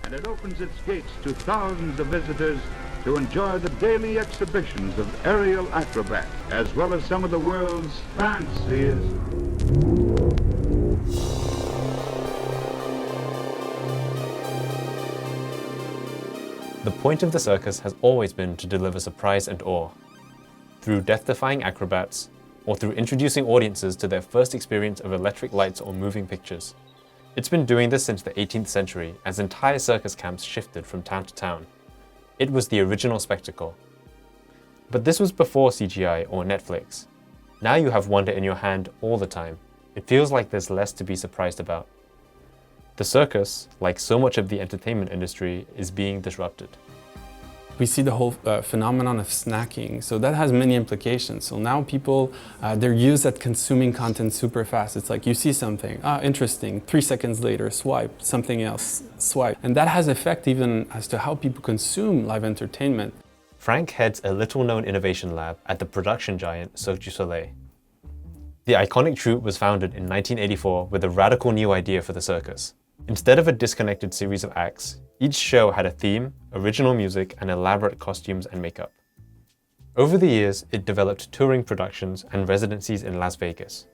and it opens its gates to thousands of visitors to enjoy the daily exhibitions of aerial acrobats, as well as some of the world's fanciest. The point of the circus has always been to deliver surprise and awe, through death-defying acrobats, or through introducing audiences to their first experience of electric lights or moving pictures. It's been doing this since the 18th century as entire circus camps shifted from town to town. It was the original spectacle. But this was before CGI or Netflix. Now you have wonder in your hand all the time. It feels like there's less to be surprised about. The circus, like so much of the entertainment industry, is being disrupted. We see the whole phenomenon of snacking, so that has many implications. So now people, they're used at consuming content super fast. It's like you see something, interesting, 3 seconds later, swipe, something else, swipe. And that has effect even as to how people consume live entertainment. Frank heads a little-known innovation lab at the production giant Cirque du Soleil. The iconic troupe was founded in 1984 with a radical new idea for the circus. Instead of a disconnected series of acts, each show had a theme, original music, and elaborate costumes and makeup. Over the years, it developed touring productions and residencies in Las Vegas.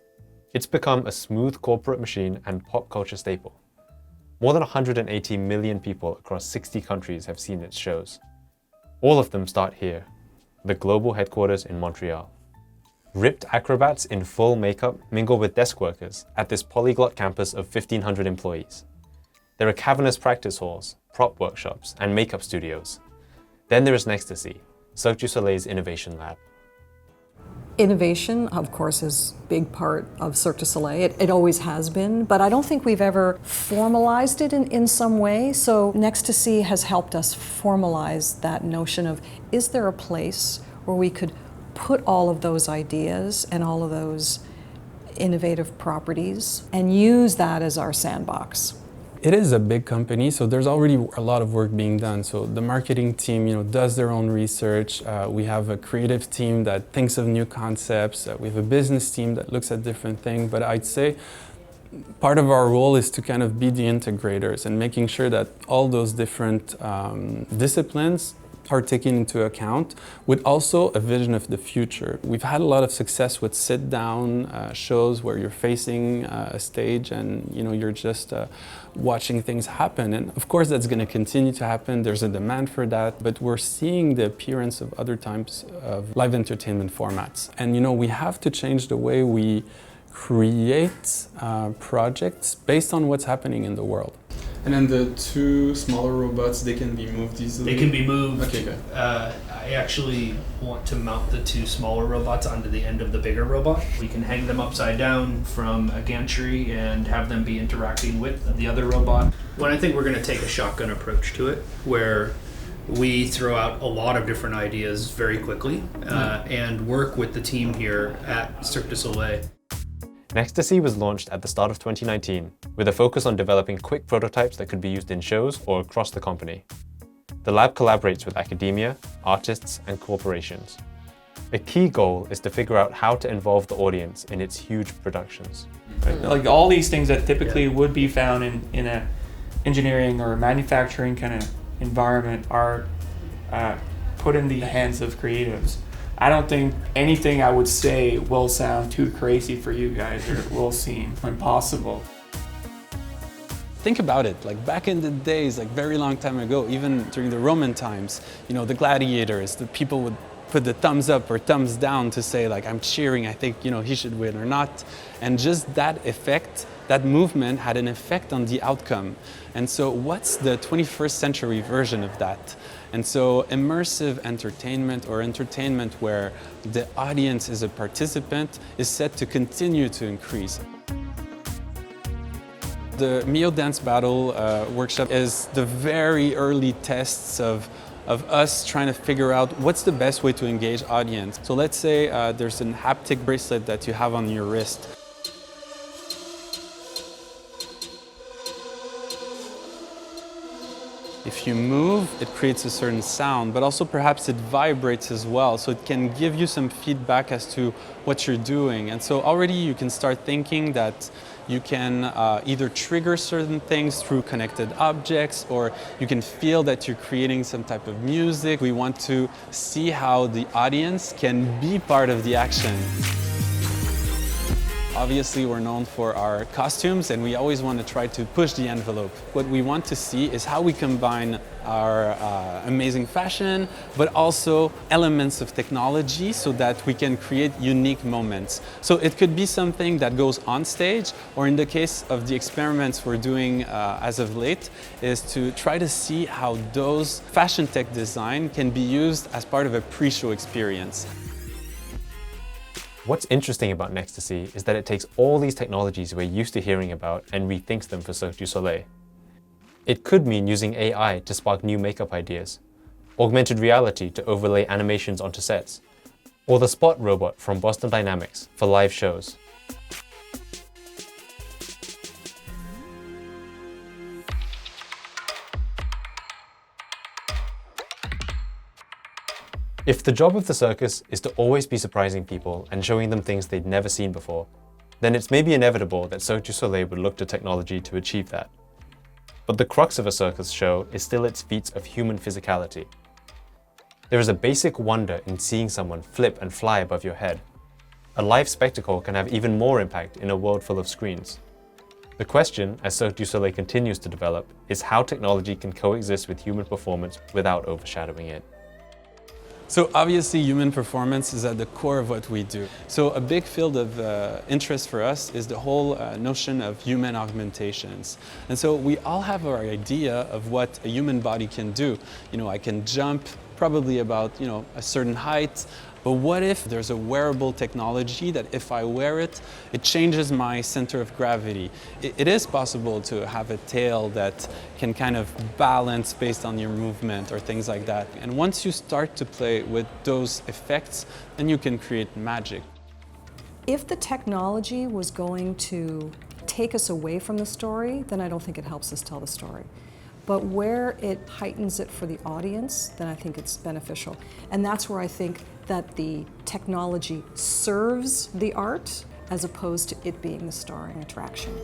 It's become a smooth corporate machine and pop culture staple. More than 180 million people across 60 countries have seen its shows. All of them start here, the global headquarters in Montreal. Ripped acrobats in full makeup mingle with desk workers at this polyglot campus of 1,500 employees. There are cavernous practice halls, prop workshops, and makeup studios. Then there is Nextasy, Cirque du Soleil's innovation lab. Innovation, of course, is a big part of Cirque du Soleil. It always has been, but I don't think we've ever formalized it in some way. So Nextasy has helped us formalize that notion of, is there a place where we could put all of those ideas and all of those innovative properties and use that as our sandbox? It is a big company, so there's already a lot of work being done. So the marketing team, does their own research. We have a creative team that thinks of new concepts. We have a business team that looks at different things. But I'd say part of our role is to kind of be the integrators and making sure that all those different disciplines are taken into account, with also a vision of the future. We've had a lot of success with sit-down shows where you're facing a stage and you're just watching things happen. And of course that's going to continue to happen. There's a demand for that, but we're seeing the appearance of other types of live entertainment formats. And we have to change the way we create projects based on what's happening in the world. And then the 2 smaller robots, they can be moved easily? They can be moved. Okay, good. I actually want to mount the 2 smaller robots onto the end of the bigger robot. We can hang them upside down from a gantry and have them be interacting with the other robot. Well, I think we're going to take a shotgun approach to it, where we throw out a lot of different ideas very quickly and work with the team here at Cirque du Soleil. Nextasy was launched at the start of 2019 with a focus on developing quick prototypes that could be used in shows or across the company. The lab collaborates with academia, artists, and corporations. A key goal is to figure out how to involve the audience in its huge productions. Right? Like all these things that typically would be found in a engineering or manufacturing kind of environment are put in the hands of creatives. I don't think anything I would say will sound too crazy for you guys or will seem impossible. Think about it, like back in the days, like very long time ago, even during the Roman times, the gladiators, the people would put the thumbs up or thumbs down to say like, I'm cheering, I think, he should win or not. And just that effect, that movement had an effect on the outcome. And so what's the 21st century version of that? And so immersive entertainment, or entertainment where the audience is a participant, is set to continue to increase. The Mio Dance Battle workshop is the very early tests of us trying to figure out what's the best way to engage audience. So let's say there's a haptic bracelet that you have on your wrist. If you move, it creates a certain sound, but also perhaps it vibrates as well. So it can give you some feedback as to what you're doing. And so already you can start thinking that, You can either trigger certain things through connected objects, or you can feel that you're creating some type of music. We want to see how the audience can be part of the action. Obviously, we're known for our costumes, and we always want to try to push the envelope. What we want to see is how we combine our amazing fashion, but also elements of technology so that we can create unique moments. So it could be something that goes on stage, or in the case of the experiments we're doing as of late, is to try to see how those fashion tech design can be used as part of a pre-show experience. What's interesting about Nextasy is that it takes all these technologies we're used to hearing about and rethinks them for Cirque du Soleil. It could mean using AI to spark new makeup ideas, augmented reality to overlay animations onto sets, or the Spot robot from Boston Dynamics for live shows. If the job of the circus is to always be surprising people and showing them things they'd never seen before, then it's maybe inevitable that Cirque du Soleil would look to technology to achieve that. But the crux of a circus show is still its feats of human physicality. There is a basic wonder in seeing someone flip and fly above your head. A live spectacle can have even more impact in a world full of screens. The question, as Cirque du Soleil continues to develop, is how technology can coexist with human performance without overshadowing it. So obviously human performance is at the core of what we do. So a big field of interest for us is the whole notion of human augmentations. And so we all have our idea of what a human body can do. You know, I can jump probably about, a certain height. But what if there's a wearable technology that if I wear it, it changes my center of gravity? It is possible to have a tail that can kind of balance based on your movement or things like that. And once you start to play with those effects, then you can create magic. If the technology was going to take us away from the story, then I don't think it helps us tell the story. But where it heightens it for the audience, then I think it's beneficial. And that's where I think that the technology serves the art as opposed to it being the starring attraction.